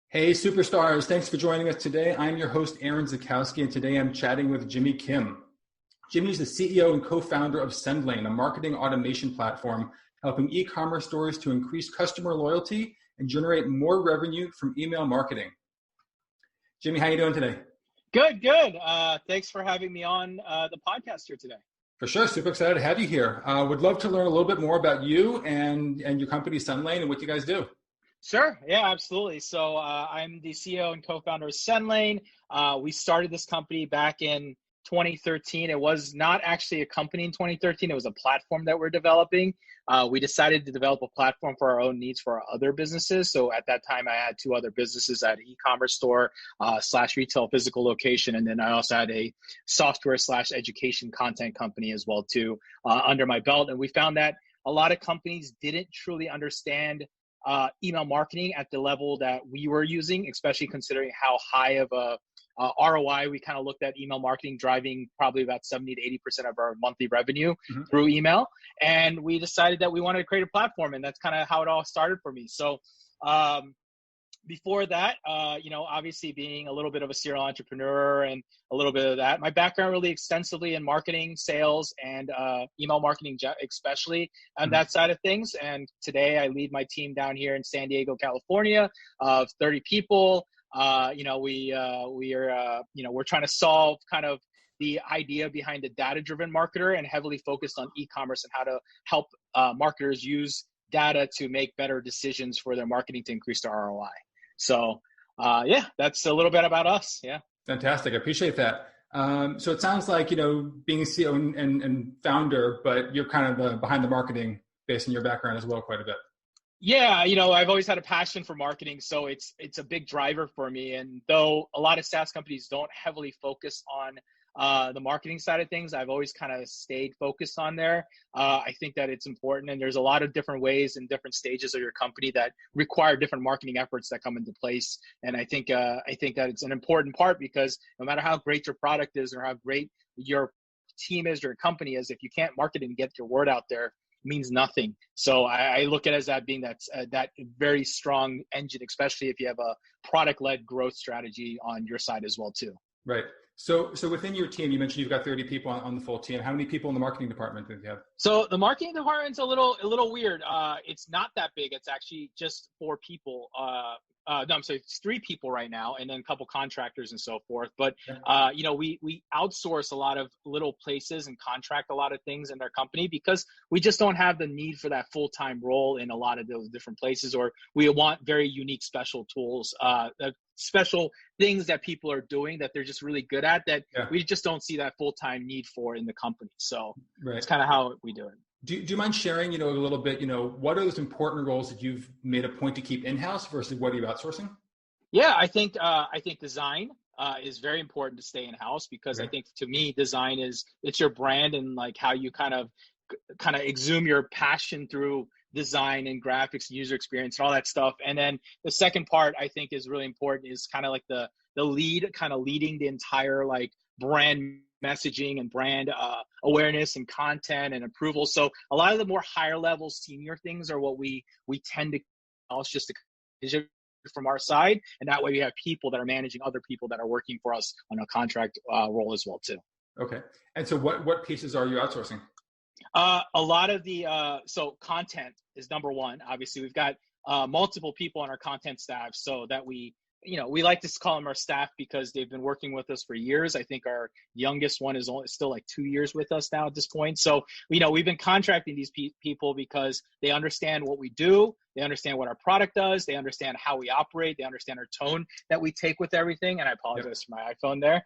Hey, superstars. Thanks for joining us today. I'm your host, Aaron Zakowski, and today I'm chatting with Jimmy Kim. Jimmy is the CEO and co-founder of Sendlane, a marketing automation platform helping e-commerce stores to increase customer loyalty and generate more revenue from email marketing. Jimmy, how you doing today? Good. Thanks for having me on the podcast here today. For sure. Super excited to have you here. Would love to learn a little bit more about you and your company, Sendlane, and what you guys do. Sure. Yeah, absolutely. So I'm the CEO and co-founder of Sendlane. We started this company back in 2013. It was not actually a company in 2013. It was a platform that we're developing. We decided to develop a platform for our own needs for our other businesses. So at that time, I had two other businesses. I had an e-commerce store / retail physical location. And then I also had a software / education content company as well too under my belt. And we found that a lot of companies didn't truly understand email marketing at the level that we were using, especially considering how high of a ROI we kind of looked at email marketing driving probably about 70 to 80% of our monthly revenue through email. And we decided that we wanted to create a platform, and that's kind of how it all started for me. So before that, obviously being a little bit of a serial entrepreneur and a little bit of that, my background really extensively in marketing, sales, and email marketing, especially on that side of things. And today I lead my team down here in San Diego, California, of 30 people. We're trying to solve kind of the idea behind the data-driven marketer and heavily focused on e-commerce and how to help marketers use data to make better decisions for their marketing to increase their ROI. So, that's a little bit about us. Yeah. Fantastic. I appreciate that. So it sounds like, being a CEO and founder, but you're kind of behind the marketing based on your background as well quite a bit. Yeah, I've always had a passion for marketing, so it's a big driver for me. And though a lot of SaaS companies don't heavily focus on the marketing side of things, I've always kind of stayed focused on there. I think that it's important, and there's a lot of different ways and different stages of your company that require different marketing efforts that come into place. And I think that it's an important part, because no matter how great your product is or how great your team is or your company is, if you can't market and get your word out there, means nothing. So I look at it as that being that very strong engine, especially if you have a product-led growth strategy on your side as well too. Right. So within your team, you mentioned you've got 30 people on the full team. How many people in the marketing department do you have? So the marketing department's a little weird. It's not that big. It's actually just 4 people. It's 3 people right now, and then a couple contractors and so forth. But we outsource a lot of little places and contract a lot of things in their company because we just don't have the need for that full-time role in a lot of those different places, or we want very unique special tools, special things that people are doing that they're just really good at that we just don't see that full-time need for in the company. So That's kind of how we do it. Do you mind sharing, a little bit, what are those important roles that you've made a point to keep in-house versus what are you outsourcing? Yeah, I think design is very important to stay in-house, because I think, to me, design it's your brand, and like how you kind of exhume your passion through design and graphics and user experience and all that stuff. And then the second part I think is really important is kind of like the lead, kind of leading the entire like brand messaging and brand awareness and content and approval. So a lot of the more higher level senior things are what we tend to also just from our side, and that way we have people that are managing other people that are working for us on a contract role as well too. Okay. And so what pieces are you outsourcing? A lot of so content is number one. Obviously, we've got multiple people on our content staff, so that we like to call them our staff because they've been working with us for years. I think our youngest one is still like 2 years with us now at this point. So, we've been contracting these people because they understand what we do. They understand what our product does. They understand how we operate. They understand our tone that we take with everything. And I apologize for my iPhone there.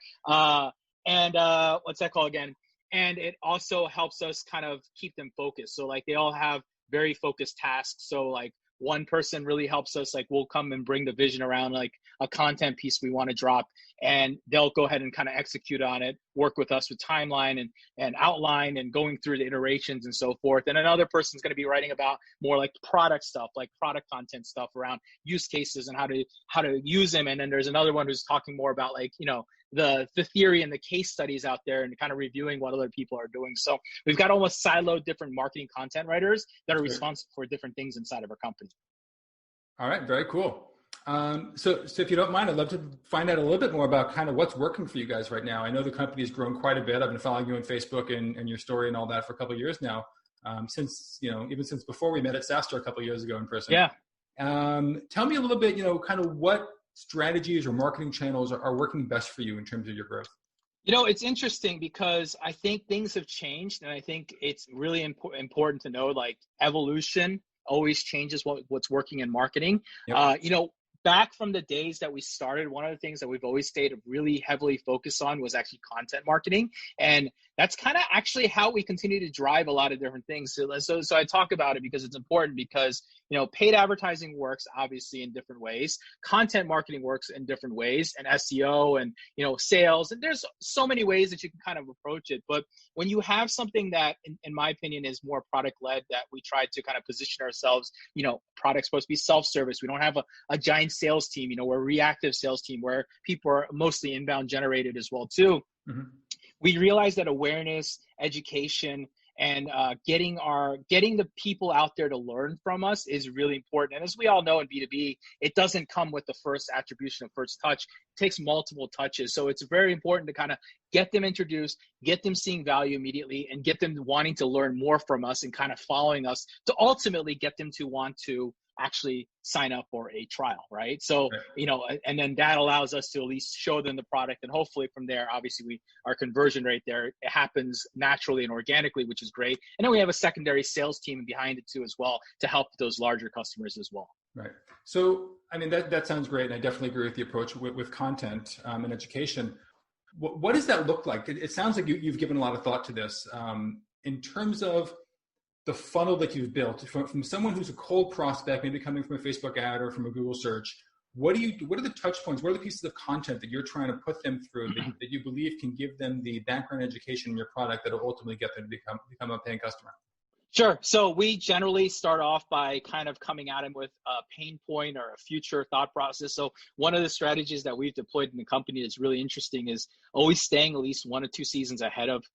What's that called again? And it also helps us kind of keep them focused. So like they all have very focused tasks. So like one person really helps us, like we'll come and bring the vision around like a content piece we want to drop, and they'll go ahead and kind of execute on it, work with us with timeline and outline and going through the iterations and so forth. And another person's going to be writing about more like product stuff, like product content stuff around use cases and how to use them. And then there's another one who's talking more about like, the theory and the case studies out there and kind of reviewing what other people are doing. So we've got almost siloed different marketing content writers that are responsible for different things inside of our company. All right. Very cool. So if you don't mind, I'd love to find out a little bit more about kind of what's working for you guys right now. I know the company's grown quite a bit. I've been following you on Facebook and your story and all that for a couple of years now, since, even since before we met at SaaS a couple of years ago in person. Yeah. Tell me a little bit, kind of what strategies or marketing channels are working best for you in terms of your growth. It's interesting because I think things have changed, and I think it's really important to know, like, evolution always changes what's working in marketing. Yep. Back from the days that we started, one of the things that we've always stayed really heavily focused on was actually content marketing. And that's kind of actually how we continue to drive a lot of different things. So I talk about it because it's important, because, paid advertising works obviously in different ways. Content marketing works in different ways, and SEO and, sales. And there's so many ways that you can kind of approach it. But when you have something that, in my opinion, is more product led, that we try to kind of position ourselves, product's supposed to be self-service. We don't have a giant sales team, we're a reactive sales team where people are mostly inbound generated as well too. Mm-hmm. We realize that awareness, education, and getting the people out there to learn from us is really important. And as we all know in B2B, it doesn't come with the first attribution of first touch. It takes multiple touches. So it's very important to kind of get them introduced, get them seeing value immediately, and get them wanting to learn more from us and kind of following us to ultimately get them to want to actually sign up for a trial, right? So, and then that allows us to at least show them the product, and hopefully from there, obviously our conversion rate there, it happens naturally and organically, which is great. And then we have a secondary sales team behind it too as well to help those larger customers as well. Right. So, that sounds great. And I definitely agree with the approach with content and education. What does that look like? It sounds like you've given a lot of thought to this in terms of the funnel that you've built from someone who's a cold prospect, maybe coming from a Facebook ad or from a Google search. What are the touch points? What are the pieces of content that you're trying to put them through that you believe can give them the background education in your product that will ultimately get them to become a paying customer? Sure. So we generally start off by kind of coming at them with a pain point or a future thought process. So one of the strategies that we've deployed in the company that's really interesting is always staying at least 1 or 2 seasons ahead of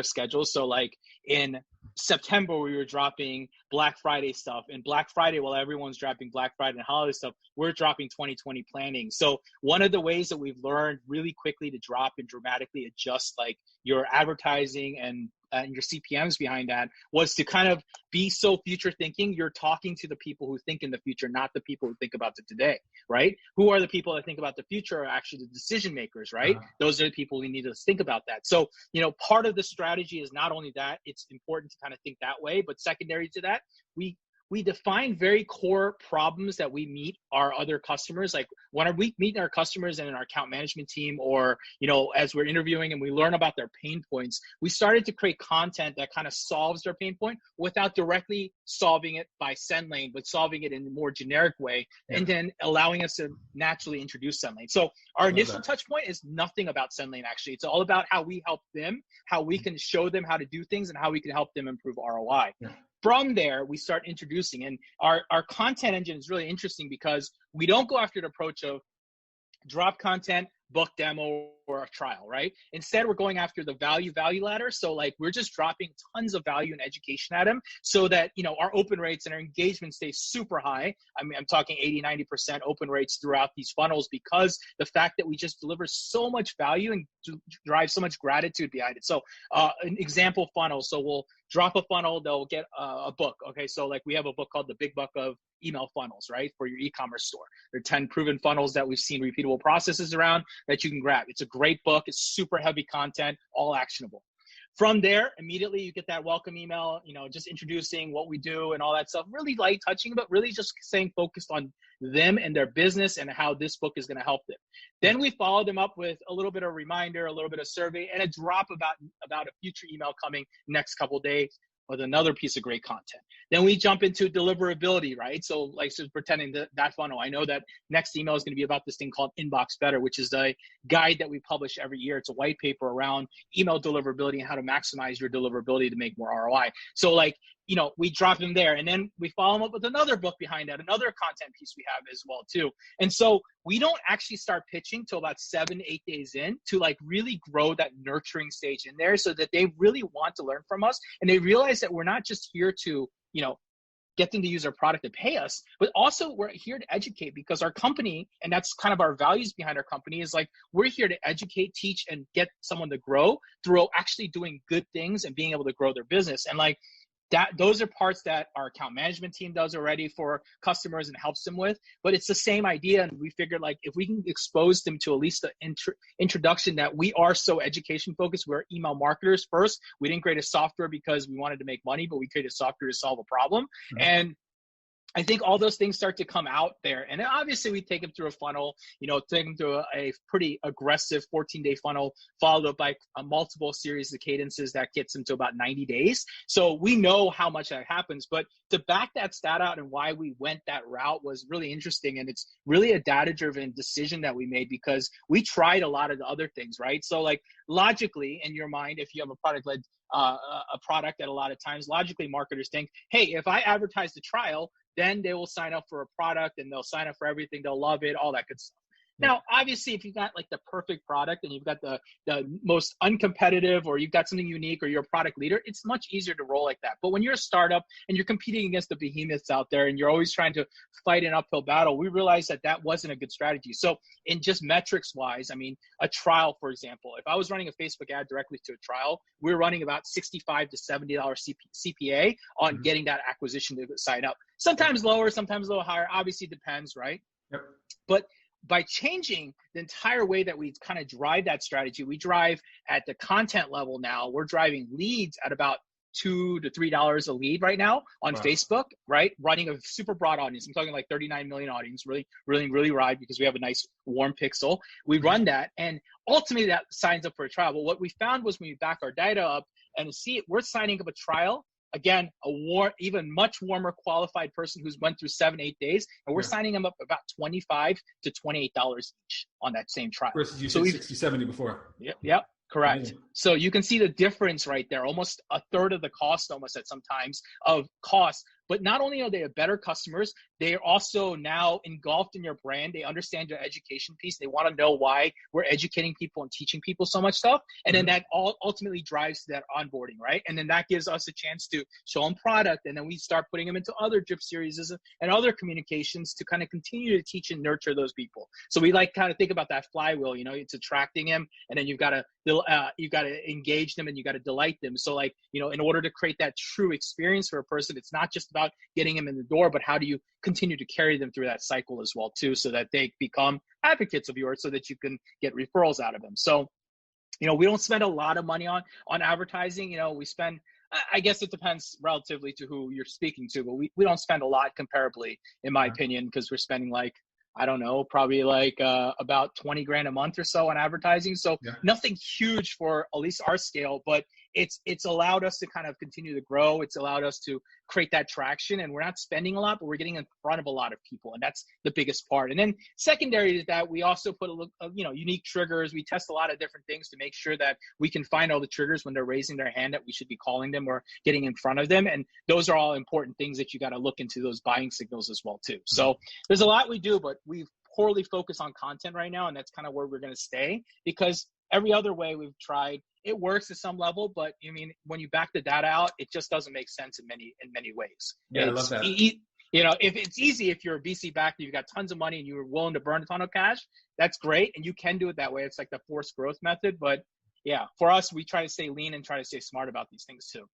schedule. So like in September, we were dropping Black Friday stuff, and Black Friday, while everyone's dropping Black Friday and holiday stuff, we're dropping 2020 planning. So one of the ways that we've learned really quickly to drop and dramatically adjust like your advertising and your CPMs behind that was to kind of be so future thinking. You're talking to the people who think in the future, not the people who think about the today, right? Who are the people that think about the future are actually the decision makers, right? Those are the people we need to think about that. So, part of the strategy is not only that, it's important to kind of think that way, but secondary to that, we define very core problems that we meet our other customers. Like when we meet our customers and in our account management team, or, as we're interviewing and we learn about their pain points, we started to create content that kind of solves their pain point without directly solving it by Sendlane, but solving it in a more generic way, and then allowing us to naturally introduce Sendlane. So our initial touch point is nothing about Sendlane, actually. It's all about how we help them, how we can show them how to do things, and how we can help them improve ROI. Yeah. From there, we start introducing, and our content engine is really interesting because we don't go after the approach of drop content, book demo, or a trial, right? Instead, we're going after the value ladder. So like we're just dropping tons of value and education at them so that, our open rates and our engagement stay super high. I'm talking 80-90% open rates throughout these funnels, because the fact that we just deliver so much value and drive so much gratitude behind it. So an example funnel. So we'll drop a funnel, they'll get a book. Okay, so like we have a book called The Big Book of Email Funnels, right? For your e-commerce store. There are 10 proven funnels that we've seen repeatable processes around that you can grab. It's a great book. It's super heavy content, all actionable. From there, immediately you get that welcome email, just introducing what we do and all that stuff. Really light touching, but really just staying focused on them and their business and how this book is going to help them. Then we follow them up with a little bit of reminder, a little bit of survey, and a drop about a future email coming next couple of days with another piece of great content. Then we jump into deliverability, right? So pretending that funnel. I know that next email is going to be about this thing called Inbox Better, which is a guide that we publish every year. It's a white paper around email deliverability and how to maximize your deliverability to make more ROI. So we drop them there, and then we follow them up with another book behind that, another content piece we have as well too. And so we don't actually start pitching till about 7-8 days in to really grow that nurturing stage in there, so that they really want to learn from us and they realize that we're not just here to, get them to use our product and pay us, but also we're here to educate, because our company, and that's kind of our values behind our company, is like, we're here to educate, teach, and get someone to grow through actually doing good things and being able to grow their business. And like that, those are parts that our account management team does already for customers and helps them with, but it's the same idea. And we figured, like, if we can expose them to at least the introduction that we are so education focused, we're email marketers first. We didn't create a software because we wanted to make money, but we created software to solve a problem. Mm-hmm. And I think all those things start to come out there. And obviously we take them through a funnel, take them through a pretty aggressive 14-day funnel, followed up by a multiple series of cadences that gets them to about 90 days. So we know how much that happens, but to back that stat out and why we went that route was really interesting. And it's really a data-driven decision that we made, because we tried a lot of the other things, right? So like logically in your mind, if you have a product-led a product, that a lot of times logically marketers think, hey, if I advertise the trial, then they will sign up for a product and they'll sign up for everything. They'll love it, all that good stuff. Now, obviously, if you've got like the perfect product and you've got the most uncompetitive, or you've got something unique, or you're a product leader, it's much easier to roll like that. But when you're a startup and you're competing against the behemoths out there and you're always trying to fight an uphill battle, we realized that that wasn't a good strategy. So in just metrics wise, I mean, a trial, for example, if I was running a Facebook ad directly to a trial, we're running about $65 to $70 CPA on getting that acquisition to sign up. Sometimes lower, sometimes a little higher. Obviously depends, right? Yep. But by changing the entire way that we kind of drive that strategy, we drive at the content level now, we're driving leads at about $2 to $3 a lead right now on Facebook, right? Running a super broad audience. I'm talking like 39 million audience, really wide, because we have a nice warm pixel. We run that, and ultimately that signs up for a trial. But what we found was when we back our data up and see it, we're signing up a trial. Again, even much warmer qualified person who's went through 7-8 days, and we're signing them up about $25 to $28 each on that same trial. Versus you said 60-70 before. Yep. Correct. Amazing. So you can see the difference right there, almost a third of the cost, almost at sometimes of cost. But not only are they better customers, they are also now engulfed in your brand. They understand your education piece. They want to know why we're educating people and teaching people so much stuff. And then that ultimately drives that onboarding, right? And then that gives us a chance to show them product. And then we start putting them into other drip series and other communications to kind of continue to teach and nurture those people. So we like kind of think about that flywheel, it's attracting them, and then you've got to engage them, and you got to delight them. So like, in order to create that true experience for a person, it's not just about getting them in the door, but how do you continue to carry them through that cycle as well too, so that they become advocates of yours, so that you can get referrals out of them. So, we don't spend a lot of money on advertising. We spend, I guess it depends relatively to who you're speaking to, but we don't spend a lot comparably, in my opinion, because we're spending like, I don't know, probably like about 20 grand a month or so on advertising. So nothing huge for at least our scale, but it's allowed us to kind of continue to grow. It's allowed us to create that traction, and we're not spending a lot, but we're getting in front of a lot of people. And that's the biggest part. And then secondary to that, we also put unique triggers. We test a lot of different things to make sure that we can find all the triggers when they're raising their hand that we should be calling them or getting in front of them. And those are all important things that you got to look into, those buying signals as well too. So there's a lot we do, but we've poorly focused on content right now. And that's kind of where we're going to stay, because every other way we've tried, it works at some level, but when you back the data out, it just doesn't make sense in many ways. Yeah, I love that. If it's easy, if you're a VC backed, you've got tons of money and you're willing to burn a ton of cash, that's great. And you can do it that way. It's like the forced growth method. But yeah, for us, we try to stay lean and try to stay smart about these things too.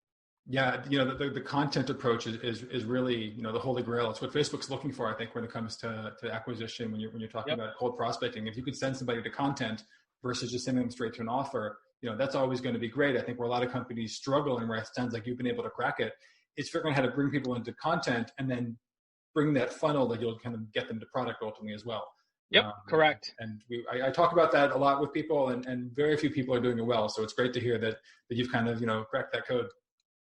Yeah, the content approach is really, the Holy Grail. It's what Facebook's looking for, I think, when it comes to acquisition, when you're talking about cold prospecting. If you could send somebody to content versus just sending them straight to an offer, that's always going to be great. I think where a lot of companies struggle, and where it sounds like you've been able to crack it, is figuring out how to bring people into content and then bring that funnel that you'll kind of get them to product ultimately as well. Yep, correct. And I talk about that a lot with people, and very few people are doing it well. So it's great to hear that you've kind of, cracked that code.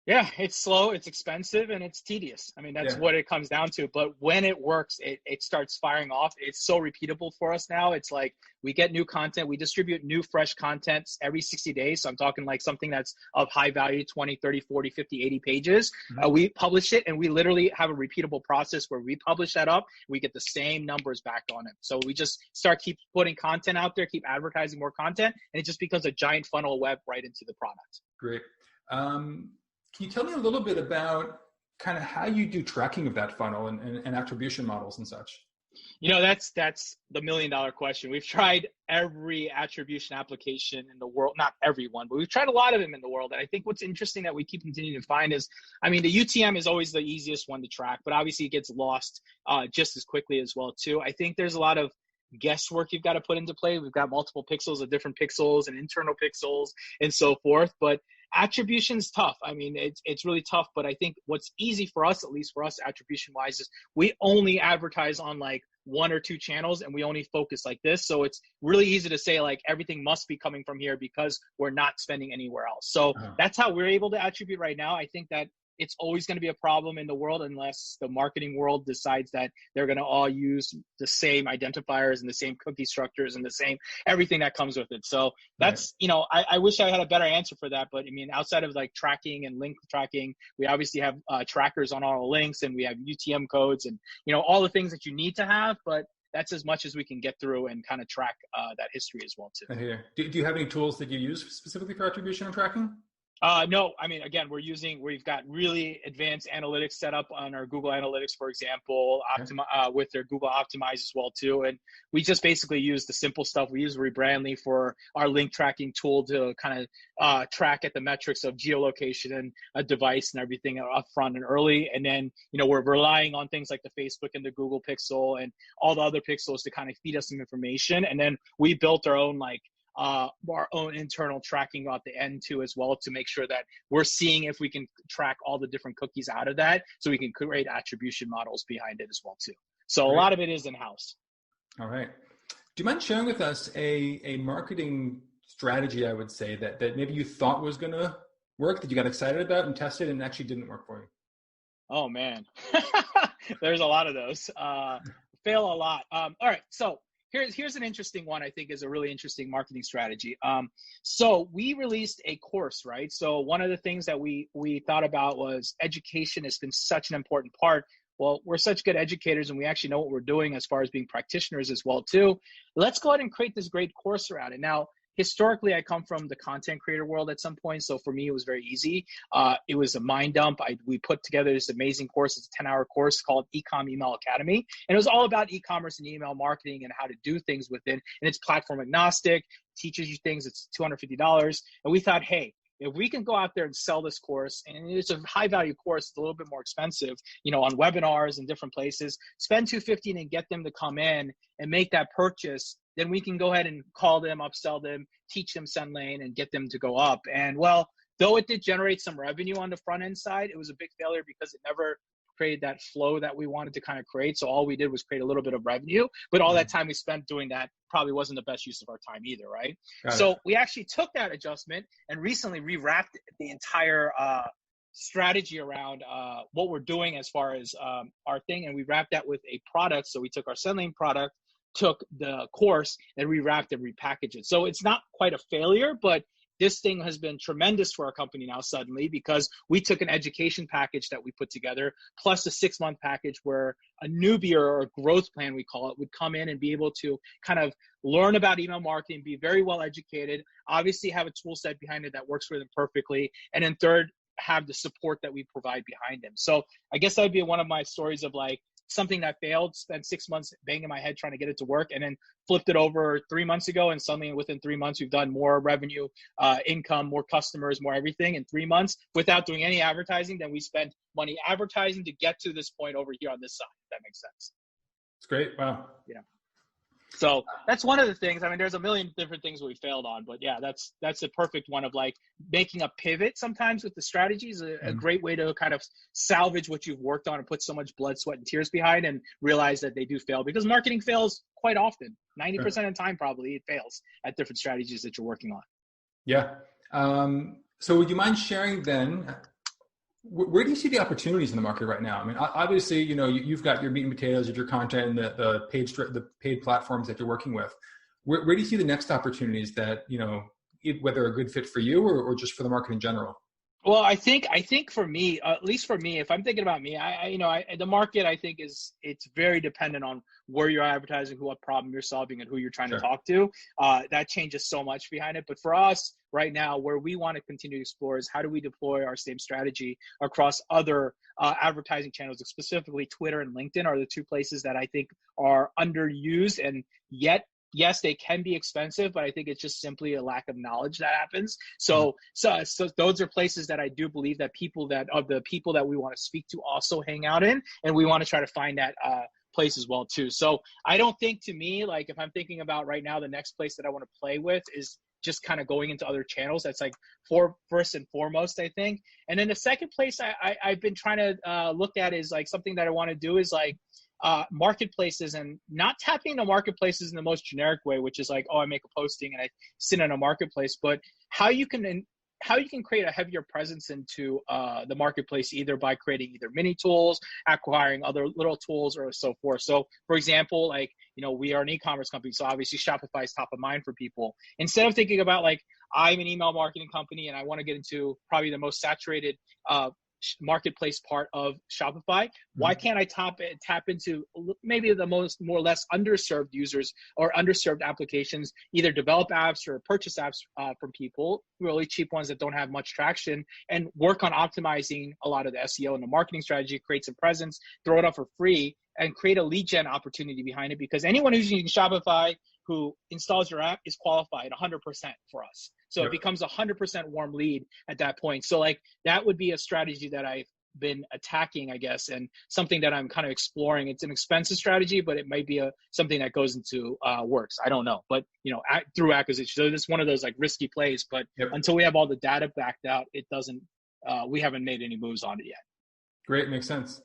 Yeah, it's slow, it's expensive, and it's tedious. I mean, that's what it comes down to. But when it works, it starts firing off. It's so repeatable for us now. It's like we get new content. We distribute new, fresh content every 60 days. So I'm talking like something that's of high value, 20, 30, 40, 50, 80 pages. We publish it, and we literally have a repeatable process where we publish that up. We get the same numbers back on it. So we just keep putting content out there, keep advertising more content, and it just becomes a giant funnel web right into the product. Great. Can you tell me a little bit about kind of how you do tracking of that funnel and attribution models and such. That's the $1 million question. We've tried every attribution application in the world, not everyone, but we've tried a lot of them in the world. And I think what's interesting that we keep continuing to find is, the UTM is always the easiest one to track, but obviously it gets lost just as quickly as well too. I think there's a lot of guesswork you've got to put into play. We've got multiple pixels of different pixels and internal pixels and so forth, but attribution's tough. It's really tough, but I think what's easy for us, at least for us attribution wise, is we only advertise on like 1 or 2 channels and we only focus like this. So it's really easy to say like everything must be coming from here because we're not spending anywhere else. So that's how we're able to attribute right now. I think that it's always going to be a problem in the world unless the marketing world decides that they're going to all use the same identifiers and the same cookie structures and the same everything that comes with it. So that's, I wish I had a better answer for that. But outside of like tracking and link tracking, we obviously have trackers on all the links and we have UTM codes and, all the things that you need to have. But that's as much as we can get through and kind of track that history as well too. I hear. Do you have any tools that you use specifically for attribution and tracking? No, again, we've got really advanced analytics set up on our Google Analytics, for example, with their Google Optimize as well too. And we just basically use the simple stuff. We use Rebrandly for our link tracking tool to kind of track at the metrics of geolocation and a device and everything up front and early. And then, we're relying on things like the Facebook and the Google Pixel and all the other pixels to kind of feed us some information. And then we built our own our own internal tracking at the end too as well to make sure that we're seeing if we can track all the different cookies out of that so we can create attribution models behind it as well too. So Great. A lot of it is in-house. All right. Do you mind sharing with us a marketing strategy, I would say, that maybe you thought was going to work, that you got excited about and tested and actually didn't work for you? Oh man, there's a lot of those. Fail a lot. All right. So Here's an interesting one, I think is a really interesting marketing strategy. So we released a course, right? So one of the things that we thought about was education has been such an important part. Well, we're such good educators and we actually know what we're doing as far as being practitioners as well too. Let's go ahead and create this great course around it. Now, historically, I come from the content creator world at some point. So for me, it was very easy. It was a mind dump. We put together this amazing course. It's a 10-hour course called Ecom Email Academy. And it was all about e-commerce and email marketing and how to do things within. And it's platform agnostic, teaches you things. It's $250. And we thought, hey, if we can go out there and sell this course, and it's a high value course, it's a little bit more expensive, on webinars and different places, spend $250 and get them to come in and make that purchase, then we can go ahead and call them, upsell them, teach them Sendlane and get them to go up. And well, though it did generate some revenue on the front end side, it was a big failure because it never created that flow that we wanted to kind of create. So all we did was create a little bit of revenue, but all that time we spent doing that probably wasn't the best use of our time either, right? So we actually took that adjustment and recently rewrapped the entire strategy around what we're doing as far as our thing. And we wrapped that with a product. So we took our Sendlane product, took the course and rewrapped and repackaged it. So it's not quite a failure, but this thing has been tremendous for our company now suddenly because we took an education package that we put together plus a 6-month package where a newbie or a growth plan, we call it, would come in and be able to kind of learn about email marketing, be very well educated, obviously have a tool set behind it that works for them perfectly. And then third, have the support that we provide behind them. So I guess that would be one of my stories of like, something that failed, spent 6 months banging my head trying to get it to work, and then flipped it over 3 months ago. And suddenly within 3 months, we've done more revenue, income, more customers, more everything in 3 months without doing any advertising than we spent money advertising to get to this point over here on this side, if that makes sense. It's great. Wow. Yeah. So that's one of the things. I mean, there's a million different things we failed on, but yeah, that's a perfect one of like making a pivot sometimes with the strategy is a great way to kind of salvage what you've worked on and put so much blood, sweat, and tears behind and realize that they do fail because marketing fails quite often. 90% of the time, probably it fails at different strategies that you're working on. Yeah. So would you mind sharing then, where do you see the opportunities in the market right now? I mean, obviously, you've got your meat and potatoes of your content and the paid platforms that you're working with. Where do you see the next opportunities that, whether a good fit for you or just for the market in general? Well, I think for me, at least for me, if I'm thinking about me, the market, I think it's very dependent on where you're advertising, what problem you're solving, and who you're trying to Sure. talk to. That changes so much behind it. But for us right now, where we want to continue to explore is how do we deploy our same strategy across other advertising channels, specifically Twitter and LinkedIn are the two places that I think are underused, and yet yes, they can be expensive, but I think it's just simply a lack of knowledge that happens. So those are places that I do believe that the people that we want to speak to also hang out in, and we want to try to find that place as well too. So I don't think, to me, like if I'm thinking about right now, the next place that I want to play with is just kind of going into other channels. That's like first and foremost, I think. And then the second place I've been trying to look at is like something that I want to do is like marketplaces, and not tapping into marketplaces in the most generic way, which is like, oh, I make a posting and I sit in a marketplace, but how you can create a heavier presence into the marketplace, either by creating either mini tools, acquiring other little tools, or so forth. So for example, like, we are an e-commerce company, so obviously Shopify is top of mind for people. Instead of thinking about like, I'm an email marketing company and I want to get into probably the most saturated marketplace part of Shopify, why can't I tap into maybe the more or less underserved users or underserved applications, either develop apps or purchase apps from people, really cheap ones that don't have much traction, and work on optimizing a lot of the SEO and the marketing strategy, create some presence, throw it up for free, and create a lead gen opportunity behind it, because anyone who's using Shopify who installs your app is qualified 100% for us. So It becomes 100% warm lead at that point. So like that would be a strategy that I've been attacking, I guess, and something that I'm kind of exploring. It's an expensive strategy, but it might be something that goes into works. I don't know, but through acquisition. So it's one of those like risky plays, but until we have all the data backed out, it doesn't, we haven't made any moves on it yet. Great. Makes sense.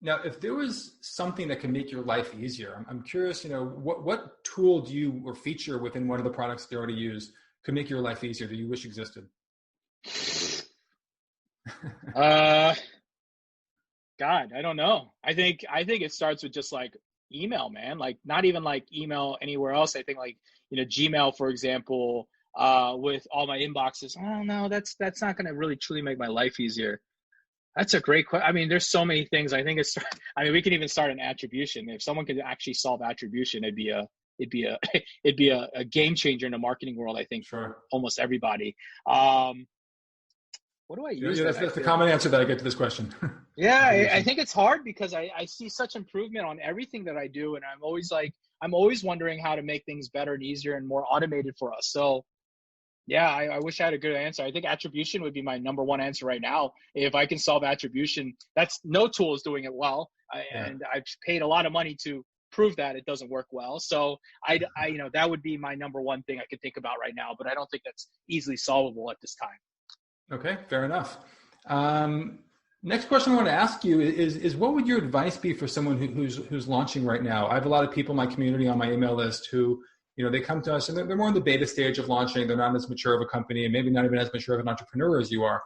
Now, if there was something that can make your life easier, I'm curious, what tool do you, or feature within one of the products they already use, could make your life easier that you wish existed? God, I don't know. I think it starts with just like email, man. Like not even like email anywhere else. I think like, Gmail, for example, with all my inboxes. I don't know. That's not going to really truly make my life easier. That's a great question. I mean, there's so many things. I think we can even start an attribution. If someone could actually solve attribution, it'd be a game changer in the marketing world, I think, for almost everybody. What do I use? That's the common answer that I get to this question. Yeah, I think it's hard because I see such improvement on everything that I do. And I'm always wondering how to make things better and easier and more automated for us. So yeah, I wish I had a good answer. I think attribution would be my number one answer right now. If I can solve attribution, no tool is doing it well. And I've paid a lot of money to prove that it doesn't work well. So that would be my number one thing I could think about right now, but I don't think that's easily solvable at this time. Okay, fair enough. Next question I want to ask you is what would your advice be for someone who's launching right now? I have a lot of people in my community on my email list who, they come to us and they're more in the beta stage of launching. They're not as mature of a company and maybe not even as mature of an entrepreneur as you are.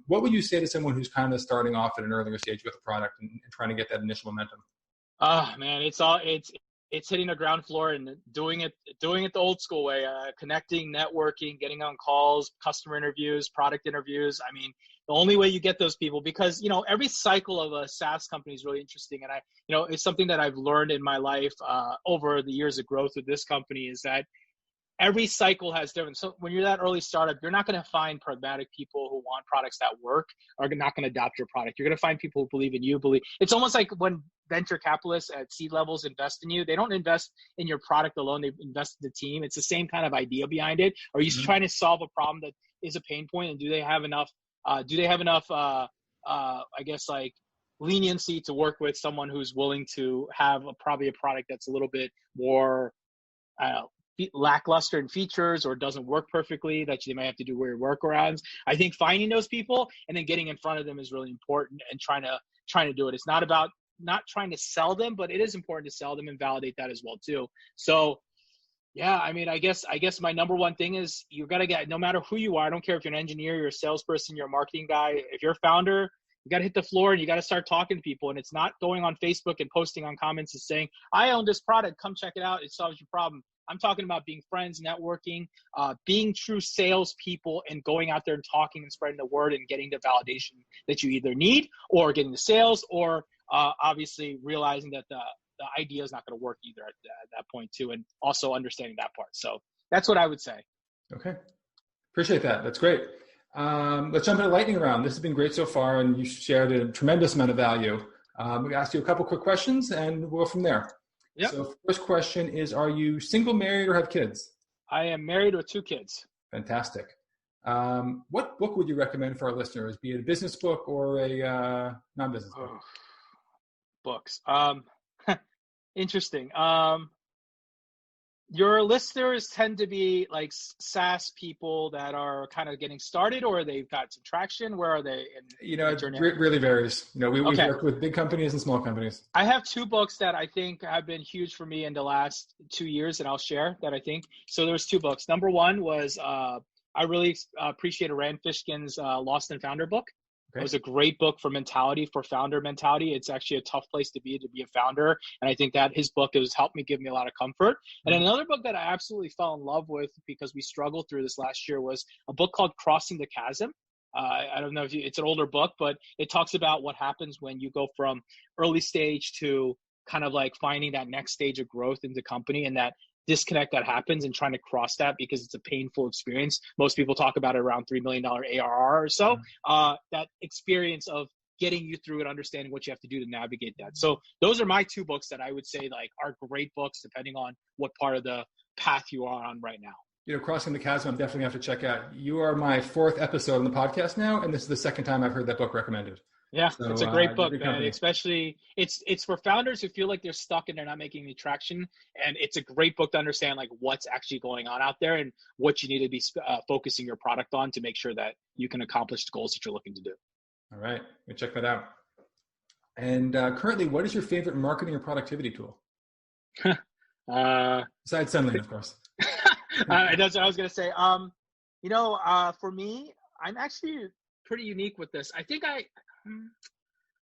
What would you say to someone who's kind of starting off at an earlier stage with a product and trying to get that initial momentum? Man, it's hitting the ground floor and doing it the old school way, connecting, networking, getting on calls, customer interviews, product interviews. I mean, the only way you get those people, because, every cycle of a SaaS company is really interesting. And it's something that I've learned in my life over the years of growth with this company, is that every cycle has different. So when you're that early startup, you're not going to find pragmatic people who want products that work, are not going to adopt your product. You're going to find people who believe in you. It's almost like when venture capitalists at seed levels invest in you. They don't invest in your product alone. They invest in the team. It's the same kind of idea behind it. Are you trying to solve a problem that is a pain point, and do they have enough? I guess like leniency to work with someone who's willing to have probably a product that's a little bit more lackluster in features or doesn't work perfectly, that you might have to do weird workarounds. I think finding those people and then getting in front of them is really important, and trying to do it. It's not about not trying to sell them, but it is important to sell them and validate that as well too. So yeah, I mean, I guess my number one thing is you got to get, no matter who you are, I don't care if you're an engineer, you're a salesperson, you're a marketing guy, if you're a founder, you got to hit the floor and you got to start talking to people. And it's not going on Facebook and posting on comments and saying, I own this product, come check it out, it solves your problem. I'm talking about being friends, networking, being true salespeople, and going out there and talking and spreading the word and getting the validation that you either need, or getting the sales, or obviously realizing that the idea is not going to work either at that point too, and also understanding that part. So that's what I would say. Okay. Appreciate that. That's great. Let's jump into lightning round. This has been great so far, and you shared a tremendous amount of value. We asked you a couple quick questions, and we'll go from there. Yep. So first question is, are you single, married, or have kids? I am married with 2 kids. Fantastic. What book would you recommend for our listeners, be it a business book or a non-business book? Books. Interesting. Your listeners tend to be like SaaS people that are kind of getting started, or they've got some traction? Where are they? It really varies. We've worked with big companies and small companies. I have 2 books that I think have been huge for me in the last 2 years, and I'll share that I think. So there was 2 books. Number one was I really appreciated Rand Fishkin's Lost and Founder book. Okay. It was a great book for mentality, for founder mentality. It's actually a tough place to be a founder. And I think that his book has helped give me a lot of comfort. And another book that I absolutely fell in love with because we struggled through this last year was a book called Crossing the Chasm. I don't know if it's an older book, but it talks about what happens when you go from early stage to kind of like finding that next stage of growth in the company, and that disconnect that happens and trying to cross that because it's a painful experience. Most people talk about it around $3 million ARR or so. That experience of getting you through and understanding what you have to do to navigate that. So those are my 2 books that I would say like are great books depending on what part of the path you are on right now. Crossing the Chasm, I'm definitely going to have to check out. You are my 4th episode on the podcast now, and this is the 2nd time I've heard that book recommended. Yeah, so, it's a great book, man. Especially, it's for founders who feel like they're stuck and they're not making any traction. And it's a great book to understand like what's actually going on out there and what you need to be focusing your product on to make sure that you can accomplish the goals that you're looking to do. All right, let me check that out. And currently, what is your favorite marketing or productivity tool? Besides Sendlane, of course. That's what I was going to say. For me, I'm actually pretty unique with this. I think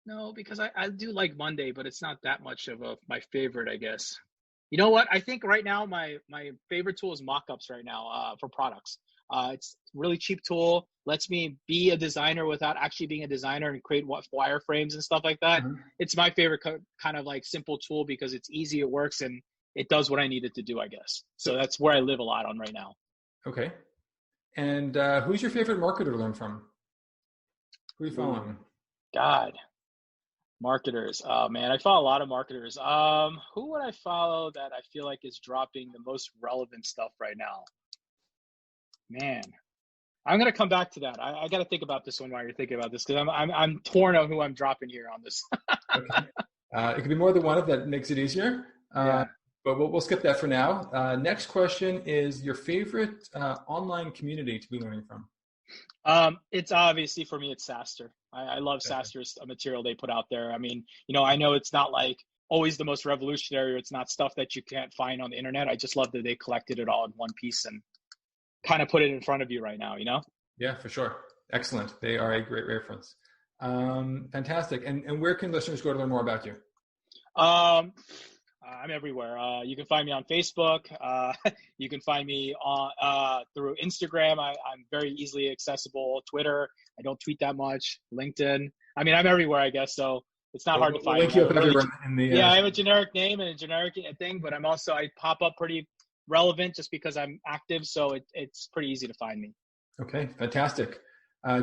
no, because I do like Monday, but it's not that much of my favorite, I guess. You know what? I think right now my favorite tool is mockups right now for products. It's a really cheap tool, lets me be a designer without actually being a designer and create wireframes and stuff like that. Mm-hmm. It's my favorite kind of like simple tool because it's easy, it works, and it does what I need it to do, I guess. So that's where I live a lot on right now. Okay. And who's your favorite marketer to learn from? Who are you following? God, marketers. Oh man, I follow a lot of marketers. Who would I follow that I feel like is dropping the most relevant stuff right now? Man, I'm gonna come back to that. I got to think about this one while you're thinking about this because I'm torn on who I'm dropping here on this. Okay. It could be more than one if that makes it easier. Yeah. But we'll skip that for now. Next question is your favorite online community to be learning from. It's obviously for me, it's SaaStr. I love SaaStr's material they put out there. I mean, I know it's not like always the most revolutionary, or it's not stuff that you can't find on the internet. I just love that they collected it all in one piece and kind of put it in front of you right now, Yeah, for sure. Excellent. They are a great reference. Fantastic. And where can listeners go to learn more about you? I'm everywhere. You can find me on Facebook. You can find me on through Instagram. I'm very easily accessible. Twitter. I don't tweet that much. LinkedIn. I mean, I'm everywhere, I guess. So it's not hard to find. Link you up everywhere I have a generic name and a generic thing, but I pop up pretty relevant just because I'm active. So it's pretty easy to find me. Okay, fantastic.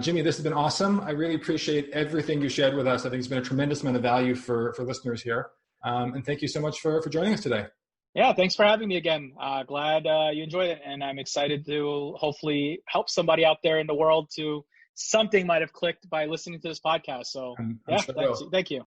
Jimmy, this has been awesome. I really appreciate everything you shared with us. I think it's been a tremendous amount of value for listeners here. And thank you so much for joining us today. Yeah, thanks for having me again. Glad you enjoyed it. And I'm excited to hopefully help somebody out there in the world to something might have clicked by listening to this podcast. So I'm sure thank you.